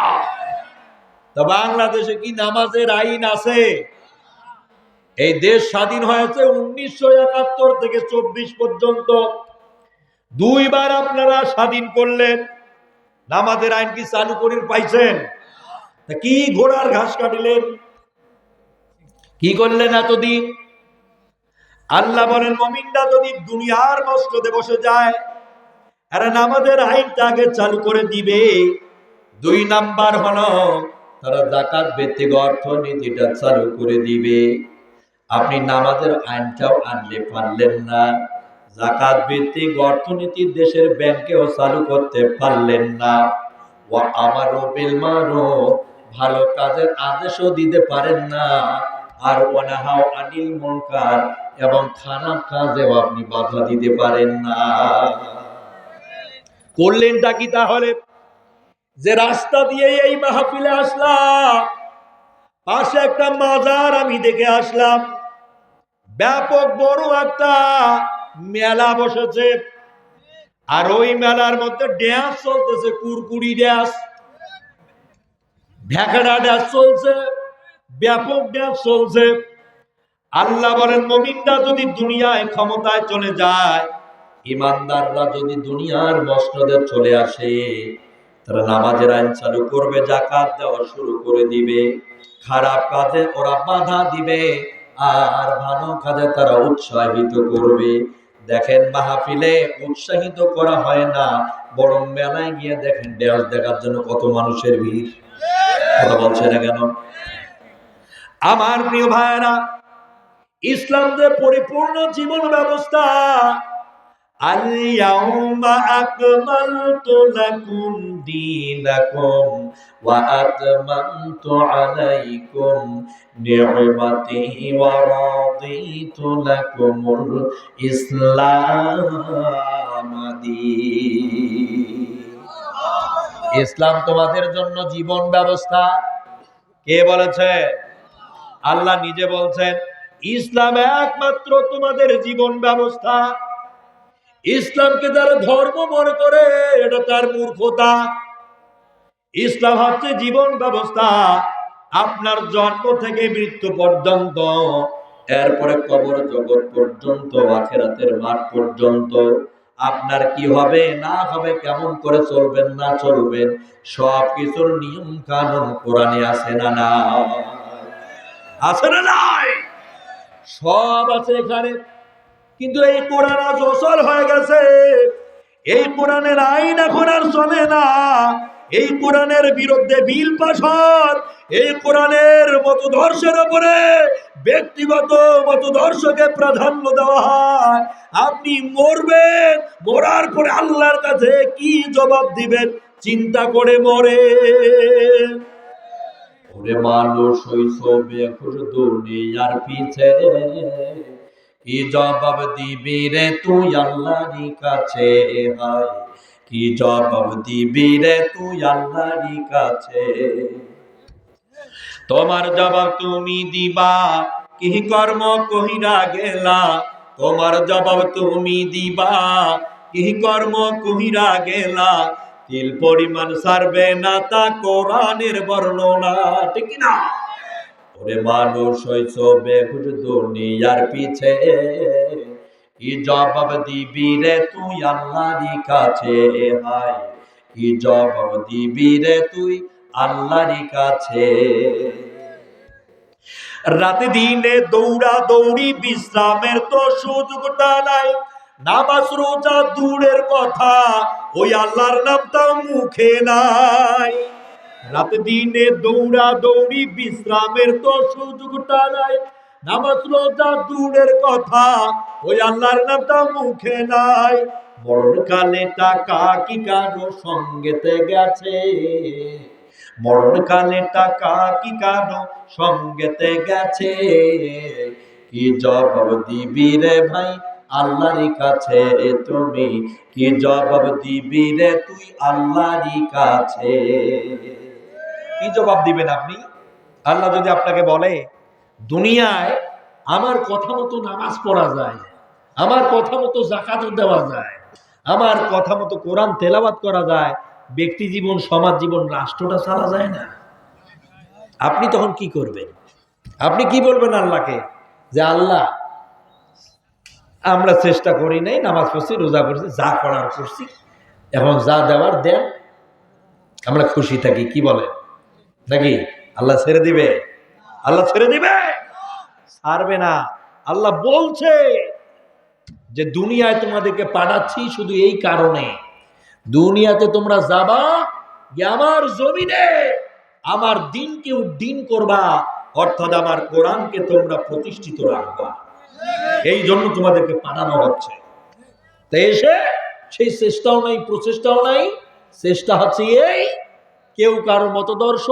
তো বাংলাদেশে কি নামাজের আইন আছে? এই দেশ স্বাধীন হয়েছে 1971 থেকে 24 পর্যন্ত, 2 বার আপনারা স্বাধীন করলেন, নামাজের আইন কি চালু করে পাইছেন? কি ঘোড়ার ঘাস কাটিলেন, কি করলেন এতদিন? আল্লাহ বলেন মুমিনরা যদি দুনিয়ার মসনদে বসে যায়, এরা নামাজের আইনটা আগে চালু করে দিবে। 2 নাম্বার হলো তারা যাকাত ভিত্তিক অর্থনীতিটা চালু করে দিবে। আপনি নামাজের আইনটাও আনলে পারলেন না, যাকাত ভিত্তিক অর্থনীতি দেশের ব্যাংকেও চালু করতে পারলেন না, ওয়া আমারু বিল মারুফ, ভালো কাজের আদেশও দিতে পারেন না, আর ওয়া নাহাউ আনিল মুনকার, এবং খারাপ কাজেও আপনি বাধা দিতে পারেন না। করলেনটা কি তাহলে? যে রাস্তা দিয়ে এই মাহফিলে আসলাম, পাশে একটা মাজার আমি দেখে আসলাম, ব্যাপক বড় একটা মেলা বসেছে, আর ওই মেলার মধ্যে ড্যান্স চলতেছে, কুরকুরি ড্যান্স, ভেকড়া ড্যান্স চলছে, ব্যাপক ড্যান্স চলছে। আল্লাহ বলেন মুমিনরা যদি দুনিয়ায় ক্ষমতায় চলে যায়, ইমানদাররা যদি দুনিয়ার মসনদে চলে আসে, তারা নামাজের আইন চালু করবে, যাকাত দেওয়া শুরু করে দিবে, খারাপ কাজে ওরা বাধা দিবে, আর ভালো কাজে তারা উৎসাহিত করবে। দেখেন মাহফিলে উৎসাহিত করা হয় না, বরং মেলায় গিয়ে দেখেন ড্যান্স দেখার জন্য কত মানুষের ভিড়। কথা বলছে না কেন? আমার প্রিয় ভাইরা, ইসলাম যে পরিপূর্ণ জীবন ব্যবস্থা, আল-ইয়াউমা আকমালতু লাকুম দীনাকুম ওয়া আতমামতু আলাইকুম নি'মাতি ওয়া রাদিতু লাকুমুল ইসলাম দীন। ইসলাম তোমাদের জন্য জীবন ব্যবস্থা। কে বলেছে? আল্লাহ নিজে বলছেন ইসলাম একমাত্র তোমাদের জীবন ব্যবস্থা। ইসলামকে যারা ধর্ম মনে করে এটা তার মূর্খতা। ইসলাম হচ্ছে জীবন ব্যবস্থা, আপনার জন্ম থেকে মৃত্যু পর্যন্ত, এরপরে কবর জগৎ পর্যন্ত, আখিরাতের মাঠ পর্যন্ত আপনার কি হবে না হবে, কেমন করে চলবেন না চলবেন, সবকিছুর নিয়ম কানুন কোরআনে আছে না নাই? আছে না নাই? সব আছে এখানে, কিন্তু এই কোরআন আজ অচল হয়ে গেছে। এই কোরআনের আইন এখন আর চলে না। এই কোরআনের বিরুদ্ধে বিল পাস হয়। এই কোরআনের মতদর্শের উপরে ব্যক্তিগত মতদর্শকে প্রাধান্য দেওয়া হয়। আপনি মরবেন, মরার পরে আল্লাহর কাছে কি জবাব দিবেন চিন্তা করে মরে। ওরে মানুষ হইছ বেখুর দুনিয়ার পিছে, কি জবাব দিবি রে তুই আল্লাহর কাছে? হায় কি জবাব দিবি রে তুই আল্লাহর কাছে? তোমার জবাব তুমি দিবা কি কর্ম কহিরা গেলা? তোমার জবাব তুমি দিবা কি কর্ম কহিরা গেলা? তিল পরিমাণ সারবে না তা কোরআনের বর্ণনা, ঠিক না? ওরে মানুষ হইছ বেহুশ দুনিয়ার পিছে, কি জবাব দিবি রে তুই আল্লাহর কাছে? হায় কি জবাব দিবি রে তুই আল্লাহর কাছে? রাতে দিনে দৌড়া দৌড়ি বিশ্রামের তো সুযোগটা নাই। নামাজ রোজা দূরের কথা, ওই আল্লাহর নামটা মুখে নাই। রাতে দিনে দৌড়া দৌড়ি বিশ্রামের তো সুযোগটা নাই। নামাজ রোজা দূরের কথা, ওই আল্লাহর নামটা মুখে নাই। মরণকালে টাকা কি কারো সঙ্গেতে গেছে? মরণকালে টাকা কি কারো সঙ্গেতে গেছে? কি জবাব দিবি রে ভাই আল্লাহর কাছে? তুমি কি জবাব দিবি রে তুই আল্লাহর কাছে? কি জবাব দিবেন আপনি? আল্লাহ যদি আপনাকে বলে দুনিয়ায় আমার কথা মতো নামাজ পড়া যায়, আমার কথা মতো যাকাত দেওয়া যায়, আমার কথা মতো কোরআন তেলাওয়াত করা যায়, ব্যক্তি জীবন, সমাজ জীবন, রাষ্ট্রটা চালা যায় না, আপনি তখন কি করবেন? আপনি কি বলবেন আল্লাহকে? যে আল্লাহ আমরা চেষ্টা করি নাই, নামাজ পড়ছি, রোজা করছি, যা করার করছি, এখন যা দেওয়ার দেন, আমরা খুশি থাকি। কি বলেন? নাকি আল্লাহ ছেড়ে দিবে? আল্লাহ ছেড়ে দিবে? ছাড়বে না। আল্লাহ বলছে যে দুনিয়ায় তোমাদেরকে পাঠাচ্ছি শুধু এই কারণে, দুনিয়াতে তোমরা যাবা, আমার জমিনে আমার দিনকে উদ্দিন করবা, অর্থাৎ আমার কোরআনকে তোমরা প্রতিষ্ঠিত রাখবা, এই জন্য তোমাদেরকে পাঠানো হচ্ছে। তাই এসে সেই চেষ্টাও নাই, প্রচেষ্টাও নাই। চেষ্টা হচ্ছে এই, কেউ কারো মতদর্শ,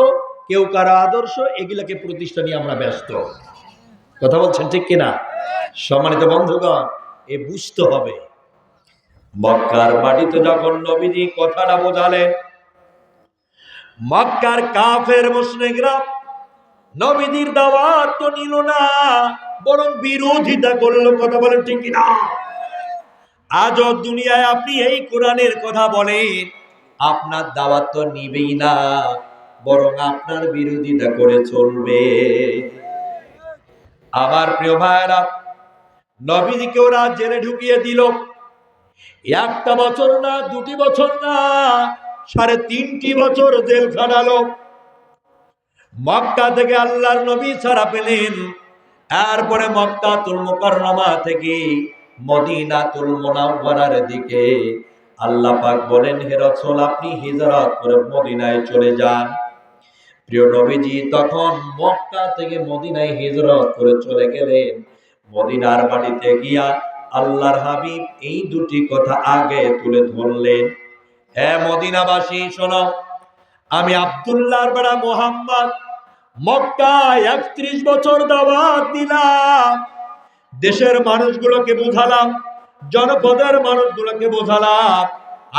কেউ কারো আদর্শ, এগুলাকে প্রতিষ্ঠা নিয়ে আমরা ব্যস্ত। কথা বলছেন ঠিক কিনা? সম্মানিত বন্ধুগণ, এ বুঝতে হবে। মক্কার মাটিতে যখন নবীজি কথাটা বোঝালেন, মক্কার কাফের মুশরিকরা নবীজির দাওয়াত তো নিল না, বরং বিরোধিতা করলো। কথা বলেন ঠিক কিনা? আজও দুনিয়ায় আপনি এই কোরআনের কথা বলেন, আপনার দাওয়াত তো নিবেই না, বরং আপনার বিরোধিতা করে চলবে। আমার প্রিয় ভাইরা, নবীজিকে ওরা জেলে ঢুকিয়ে দিল। একটা বছর না, 2টি বছর না, 3.5 বছর জেল খাটালো। মক্কা থেকে আল্লাহর নবী ছাড়া পেলেন। এরপরে মক্কাতুল মুকাররমা থেকে মদিনাতুল মুনাওয়ারার দিকে আল্লাহ পাক বলেন, হে রাসূল আপনি হিজরত করে মদিনায় চলে যান। প্রিয় নবীজি তখন মক্কা থেকে মদিনায় হিজরত করে চলে গেলেন। মদিনার মাটিতে গিয়া আল্লাহর হাবিব এই 2টি কথা আগে তুলে ধরলেন। হে মদিনাবাসী শোনো, আমি আব্দুল্লাহর বেটা মুহাম্মদ মক্কায় 31 বছর দাওয়াত দিলাম। দেশের মানুষগুলোকে বোঝালাম, জনপদের মানুষগুলোকে বোঝালাম,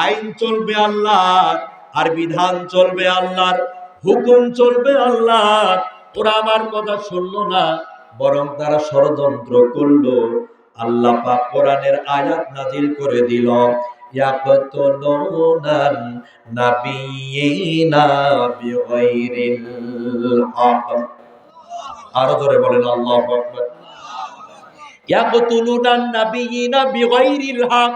আইন চলবে আল্লাহর, আর বিধান চলবে আল্লাহর, হুকুম চলবে আল্লাহর। ওরা আমার কথা শুনলো না, বরং তারা ষড়যন্ত্র করলো। আল্লাহ পাক কোরআনের আয়াত নাজিল করে দিল, ইয়াকতুলুনান নাবিয়্যিনা বিগাইরিল হক। আরো জোরে বলেন আল্লাহু আকবার। ইয়াকতুলুনান নাবিয়্যিনা বিগাইরিল হক,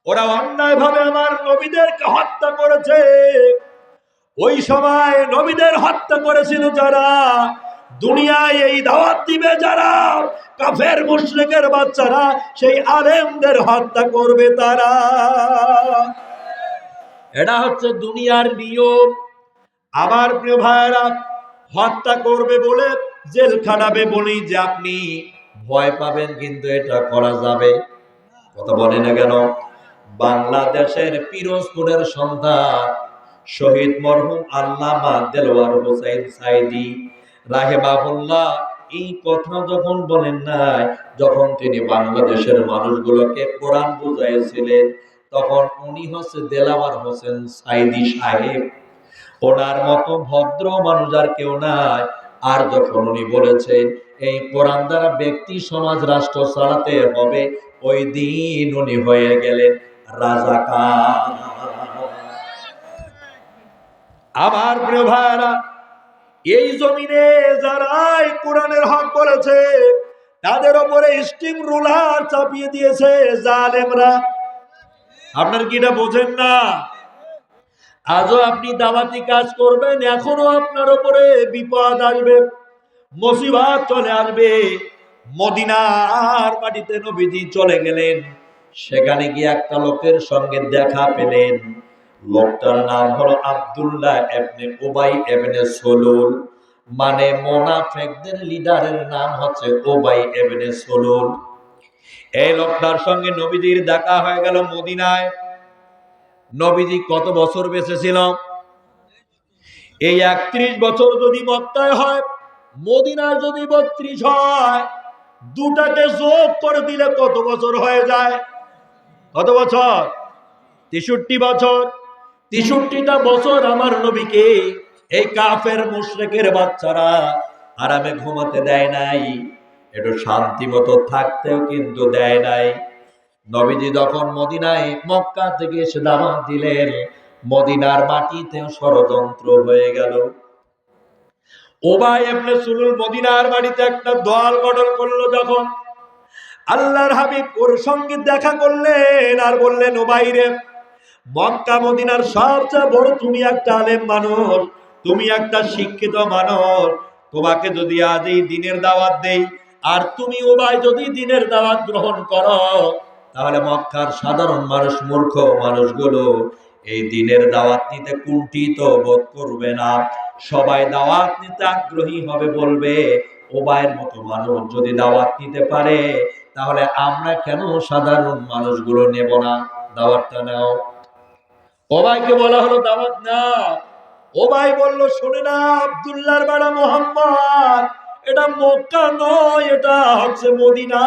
ওরা অন্যায়ভাবে আমার নবীদেরকে হত্যা করেছে। ওই সময় নবীদের হত্যা করেছিল যারা, দুনিয়ায় এই দাওয়াত দিবে যারা, কাফের মুশরিকের বাচ্চারা, সেই আলেমদের হত্যা করবে তারা। এটা হচ্ছে দুনিয়ার নিয়ম। আমার প্রিয় ভাইরা, হত্যা করবে বলে, জেল খাটাবে বলেই যে আপনি ভয় পাবেন, কিন্তু এটা করা যাবে? কথা বলে না কেন? বাংলাদেশের পিরোজপুরের সন্তান শহীদ মরহুম আল্লামা দেলোয়ার হোসেন সাইদি রাহিমাহুল্লাহ এই কথা যখন বলেন নাই, যখন তিনি বাংলাদেশের মানুষগুলোকে কোরআন বুঝাইছিলেন, তখন উনি হচ্ছে দেলাওয়ার হোসেন সাইদি সাহেব। ওনার মতো ভদ্র মানুষ আর কেউ নাই। আর যখন উনি বলেছেন এই কোরআন দ্বারা ব্যক্তি সমাজ রাষ্ট্র চালাতে হবে, ওই দিন উনি হয়ে গেলেন রাজাকার। আমার প্রিয় ভাইরা, এই জমিনে যারাই কোরআনের হক বলেছে, তাদের উপরে স্টিম রুলার চাপিয়ে দিয়েছে জালেমরা। আপনার কি এটা বোঝেন না? আজও আপনি দাওয়াতি কাজ করবেন, এখনো আপনার উপরে বিপদ আসবে, মুসিবত চলে আসবে। মদিনার মাটিতে নবীজি চলে গেলেন, সেখানে গিয়ে একটা লোকের সঙ্গে দেখা পেলেন। লোকটার নাম হলো আব্দুল্লাহ ইবনে উবাই ইবনে সলুল, মানে মুনাফিকদের লিডারের নাম হচ্ছে উবাই ইবনে সলুল। এই লোকটার সঙ্গে নবীজির দেখা হয়ে গেল মদিনায়। নবীজি কত বছর বেঁচে ছিল? এই 31 বছর যদি মক্কায় হয়, মদিনায় যদি 32 হয়, দুটাকে যোগ করে দিলে কত বছর হয়ে যায়? কত বছর? 63 বছর। 63টা বছর আমার নবীকে এই কাফের মুশরিকের বাচ্চারা আরামে ঘুমাতে দেয় নাই, একটু শান্তি মতো থাকতেও কিন্তু দেয় নাই। নবীজি যখন মদিনায় মক্কা থেকে এসে দাওয়াত দিলেন, মদিনার মাটিতেও ষড়যন্ত্র হয়ে গেল। উবাই ইবনে সুলুল মদিনার বাড়িতে একটা দল গঠন করলো। যখন আল্লাহর হাবিব ওর সঙ্গে দেখা করলেন আর বললেন, উবাই রে, মক্কা মদিনার সবচেয়ে বড় তুমি একটা আলেম মানুষ, তুমি একটা শিক্ষিত মানুষ, তোমাকে যদি আজ এই দিনের দাওয়াত দেই, আর তুমি উবাই যদি দিনের দাওয়াত গ্রহণ করো, তাহলে মক্কার সাধারণ মানুষ, মূর্খ মানুষগুলো এই দিনের দাওয়াত নিতে কুণ্ঠিত বোধ করবে না, সবাই দাওয়াত নিতে আগ্রহী হবে, বলবে উবাইয়ের মতো মানুষ যদি দাওয়াত নিতে পারে, তাহলে আমরা কেন সাধারণ মানুষগুলো নেব না? দাওয়াতটা নাও। উবাইকে বলা হলো দাওয়াত নাও। উবাই বলল, শুনে না, আব্দুল্লাহর বাড়া মুহাম্মদ, এটা মক্কা নয়, এটা হচ্ছে মদিনা।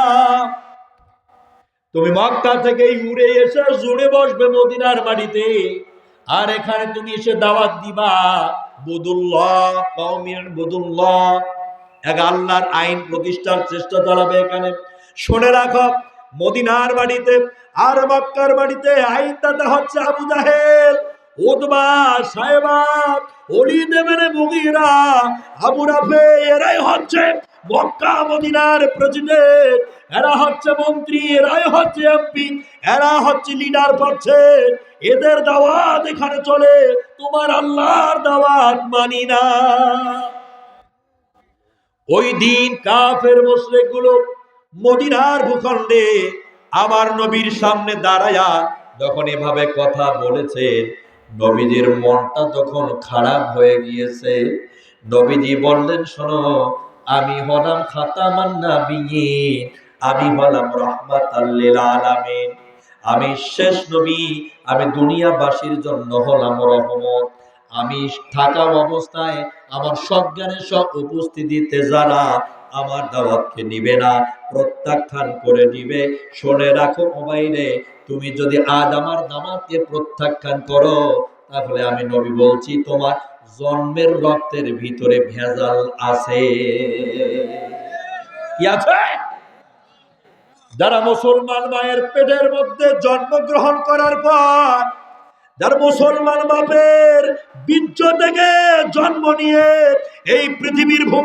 তুমি মক্কা থেকে উড়ে এসে জুড়ে বসবে মদিনার বাড়িতে, আর এখানে তুমি এসে দাওয়াত দিবা বুদুল্লাহ, কওমির বুদুল্লাহ, এক আল্লাহর আইন প্রতিষ্ঠার চেষ্টা চালাবে এখানে। শুনে রাখো, মদিনার বাড়িতে আর মক্কার বাড়িতে আইনদাতা হচ্ছে আবু জাহেল, উতবা, সায়বা, ওলীদ ইবনে মুগীরা, আবু রাফে, এরাই হচ্ছে মক্কা মদিনার প্রেসিডেন্ট, এরা হচ্ছে মন্ত্রী, এরাই হচ্ছে এমপি, এরা হচ্ছে লিডার পাচ্ছে। এদের দাওয়াত এখানে চলে, তোমার আল্লাহর দাওয়াত মানি না। ওই দিন কাফের মুশরিকগুলো মদিনার ভূখণ্ডে আমার নবীর সামনে দাঁড়ায়া যখন এভাবে কথা বলেছে, নবীজির মনটা তখন খারাপ হয়ে গিয়েছে। নবীজি বললেন, শোনো, আমি হলাম খাতামান নাবিয়্যিন, আমি হলাম রাহমাতাল লিল আলামিন, আমি শেষ নবী, আমি দুনিয়াবাসীর জন্য হলাম রহমত। আমি থাকা অবস্থায় আমার সজ্ঞানের সব উপস্থিতিতে যারা আমার দাওয়াতকে নিবে না, প্রত্যাখ্যান করে দিবে, শুনে রাখো মোবাইলে, তুমি যদি আজ আমার দাওয়াতকে প্রত্যাখ্যান করো, তাহলে আমি নবী বলছি তোমার জন্মের রক্তের ভিতরে ভেজাল আছে। কি আছে? যারা মুসলমান মায়ের পেটের মধ্যে জন্মগ্রহণ করার পর, যার মুসলমান বাপের বীর্য থেকে জন্ম নিয়ে এই পৃথিবীর ভূমি